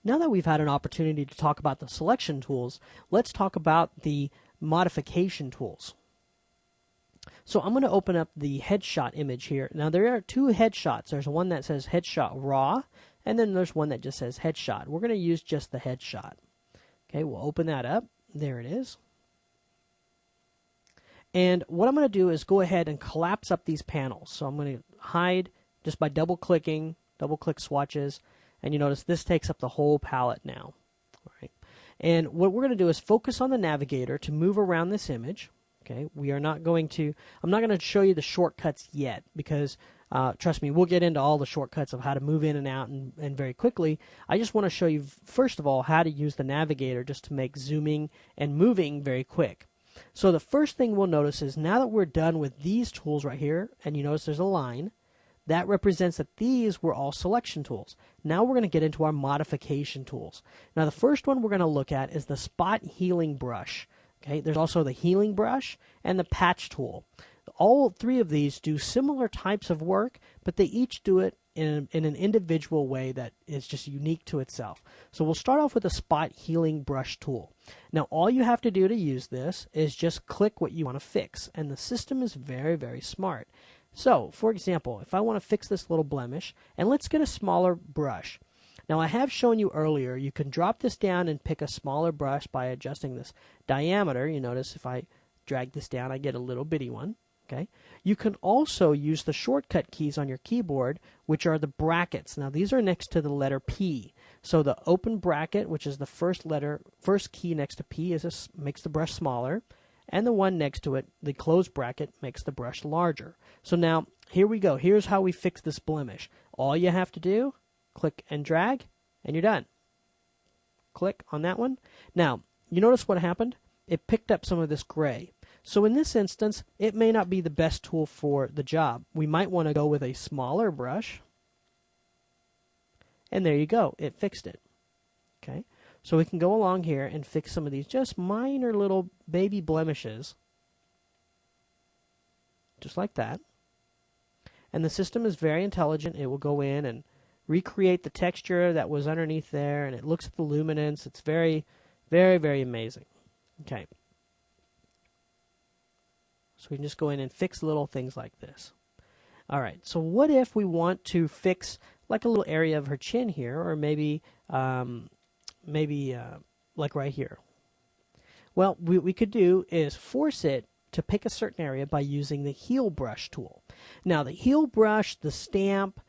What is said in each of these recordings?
Now that we've had an opportunity to talk about the selection tools, let's talk about the modification tools. So I'm going to open up the headshot image here. Now there are two headshots. There's one that says headshot raw, and then there's one that just says headshot. We're going to use just the headshot. Okay, we'll open that up. There it is. And what I'm going to do is go ahead and collapse up these panels. So I'm going to hide just by double-clicking, double-click swatches, and you notice this takes up the whole palette now. All right. And what we're going to do is focus on the navigator to move around this image. Okay, I'm not going to show you the shortcuts yet because, trust me, we'll get into all the shortcuts of how to move in and out and very quickly. I just want to show you, first of all, how to use the navigator just to make zooming and moving very quick. So the first thing we'll notice is now that we're done with these tools right here, and you notice there's a line, that represents that these were all selection tools. Now we're going to get into our modification tools. Now the first one we're going to look at is the spot healing brush. Okay, there's also the healing brush and the patch tool. All three of these do similar types of work, but they each do it in an individual way that is just unique to itself. So we'll start off with the spot healing brush tool. Now all you have to do to use this is just click what you want to fix, and the system is very, very smart. So, for example, if I want to fix this little blemish, and let's get a smaller brush. Now I have shown you earlier, you can drop this down and pick a smaller brush by adjusting this diameter. You notice if I drag this down, I get a little bitty one. Okay. You can also use the shortcut keys on your keyboard, which are the brackets. Now these are next to the letter P. So the open bracket, which is the first key next to P, makes the brush smaller. And the one next to it, the closed bracket, makes the brush larger. So now, here we go. Here's how we fix this blemish. All you have to do, click and drag, and you're done. Click on that one. Now, you notice what happened? It picked up some of this gray. So in this instance, it may not be the best tool for the job. We might want to go with a smaller brush. And there you go. It fixed it. Okay. So we can go along here and fix some of these just minor little baby blemishes. Just like that. And the system is very intelligent. It will go in and recreate the texture that was underneath there, and it looks at the luminance. It's very, very, very amazing. Okay. So we can just go in and fix little things like this. All right. So what if we want to fix like a little area of her chin here, or maybe like right here? Well, what we could do is force it to pick a certain area by using the heal brush tool. Now, the heal brush, the stamp,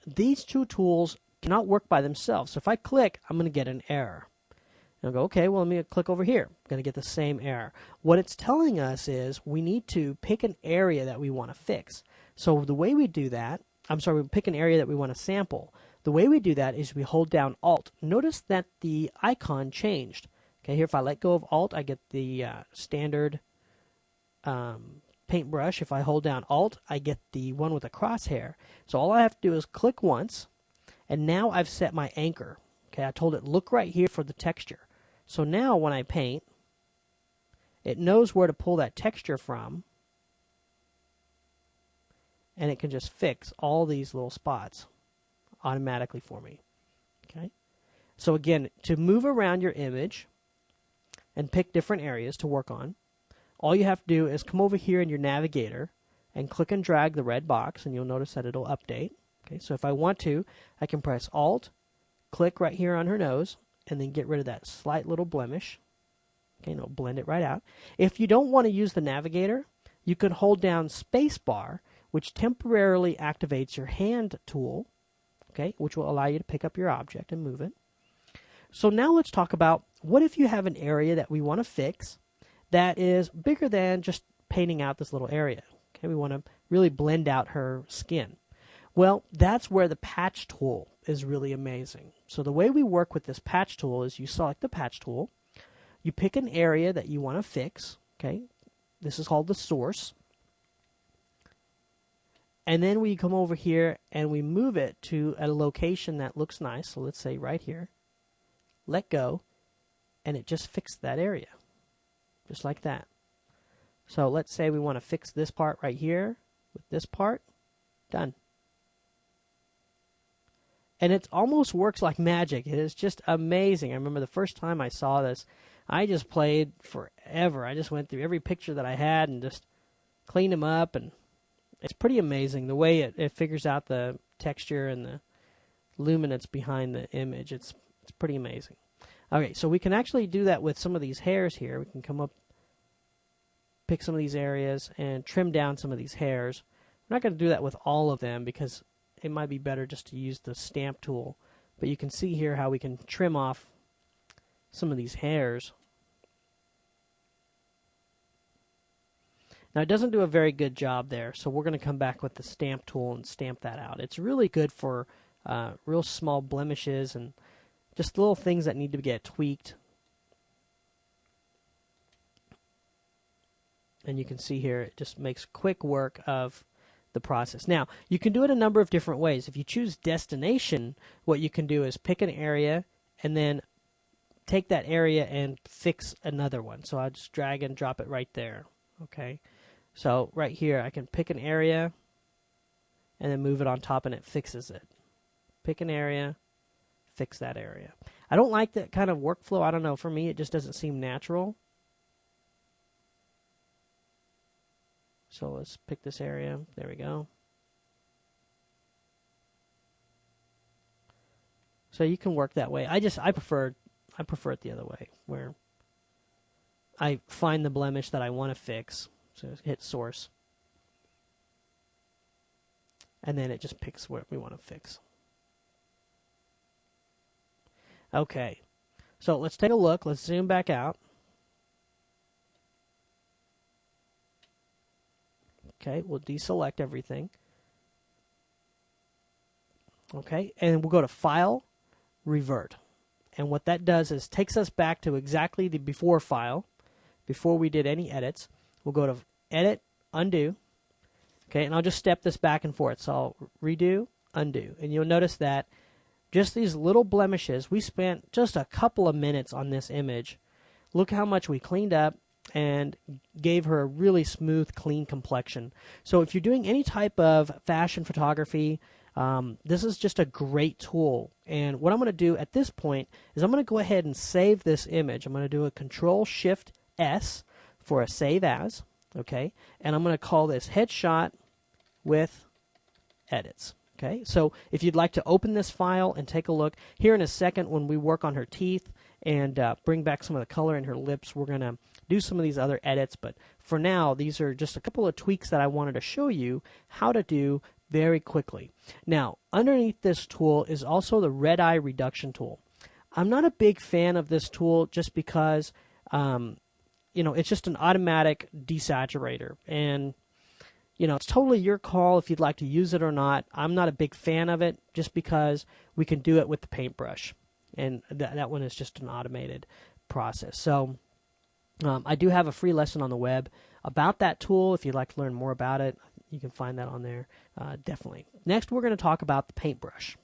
these two tools cannot work by themselves. So if I click, I'm going to get an error. And I'll go, okay, well, let me click over here. I'm going to get the same error. What it's telling us is we need to pick an area that we want to fix. So the way we do that, we pick an area that we want to sample. The way we do that is we hold down Alt. Notice that the icon changed. Okay, here if I let go of Alt, I get the standard paintbrush. If I hold down Alt, I get the one with a crosshair. So all I have to do is click once, and now I've set my anchor. Okay, I told it look right here for the texture. So now when I paint, it knows where to pull that texture from, and it can just fix all these little spots automatically for me. Okay. So again, to move around your image and pick different areas to work on, all you have to do is come over here in your navigator and click and drag the red box, and you'll notice that it'll update. Okay, so if I want to, I can press Alt, click right here on her nose, and then get rid of that slight little blemish. Okay, and it'll blend it right out. If you don't want to use the navigator, you can hold down Spacebar, which temporarily activates your hand tool, okay, which will allow you to pick up your object and move it. So now let's talk about what if you have an area that we want to fix that is bigger than just painting out this little area. Okay, we want to really blend out her skin. Well, that's where the patch tool is really amazing. So the way we work with this patch tool is you select the patch tool, you pick an area that you want to fix. Okay, this is called the source. And then we come over here and we move it to a location that looks nice. So let's say right here. Let go, and it just fixed that area. Just like that. So let's say we want to fix this part right here with this part. Done. And it almost works like magic. It is just amazing. I remember the first time I saw this, I just played forever. I just went through every picture that I had and just cleaned them up, and it's pretty amazing the way it figures out the texture and the luminance behind the image. It's pretty amazing. Okay, so we can actually do that with some of these hairs here. We can come up, pick some of these areas, and trim down some of these hairs. We're not going to do that with all of them because it might be better just to use the stamp tool. But you can see here how we can trim off some of these hairs. Now, it doesn't do a very good job there, so we're going to come back with the stamp tool and stamp that out. It's really good for real small blemishes and just little things that need to get tweaked. And you can see here it just makes quick work of the process. Now, you can do it a number of different ways. If you choose destination, what you can do is pick an area and then take that area and fix another one. So I'll just drag and drop it right there. Okay. So right here, I can pick an area and then move it on top and it fixes it. Pick an area, fix that area. I don't like that kind of workflow. I don't know. For me, it just doesn't seem natural. So let's pick this area. There we go. So you can work that way. I prefer it the other way, where I find the blemish that I want to fix. So hit source. And then it just picks what we want to fix. Okay. So let's take a look. Let's zoom back out. Okay, we'll deselect everything. Okay, and we'll go to File, Revert. And what that does is takes us back to exactly the before file, before we did any edits. We'll go to Edit, Undo. Okay, and I'll just step this back and forth. So I'll redo, undo. And you'll notice that just these little blemishes, we spent just a couple of minutes on this image. Look how much we cleaned up and gave her a really smooth, clean complexion. So if you're doing any type of fashion photography, this is just a great tool. And what I'm going to do at this point is I'm going to go ahead and save this image. I'm going to do a Control-Shift-S for a Save As. Okay, and I'm going to call this Headshot with Edits. Okay, so if you'd like to open this file and take a look, here in a second when we work on her teeth and bring back some of the color in her lips, we're going to do some of these other edits. But for now, these are just a couple of tweaks that I wanted to show you how to do very quickly. Now, underneath this tool is also the red eye reduction tool. I'm not a big fan of this tool just because it's just an automatic desaturator, and it's totally your call if you'd like to use it or not. I'm not a big fan of it just because we can do it with the paintbrush, and that one is just an automated process. So I do have a free lesson on the web about that tool. If you'd like to learn more about it, you can find that on there, definitely. Next, we're going to talk about the paintbrush.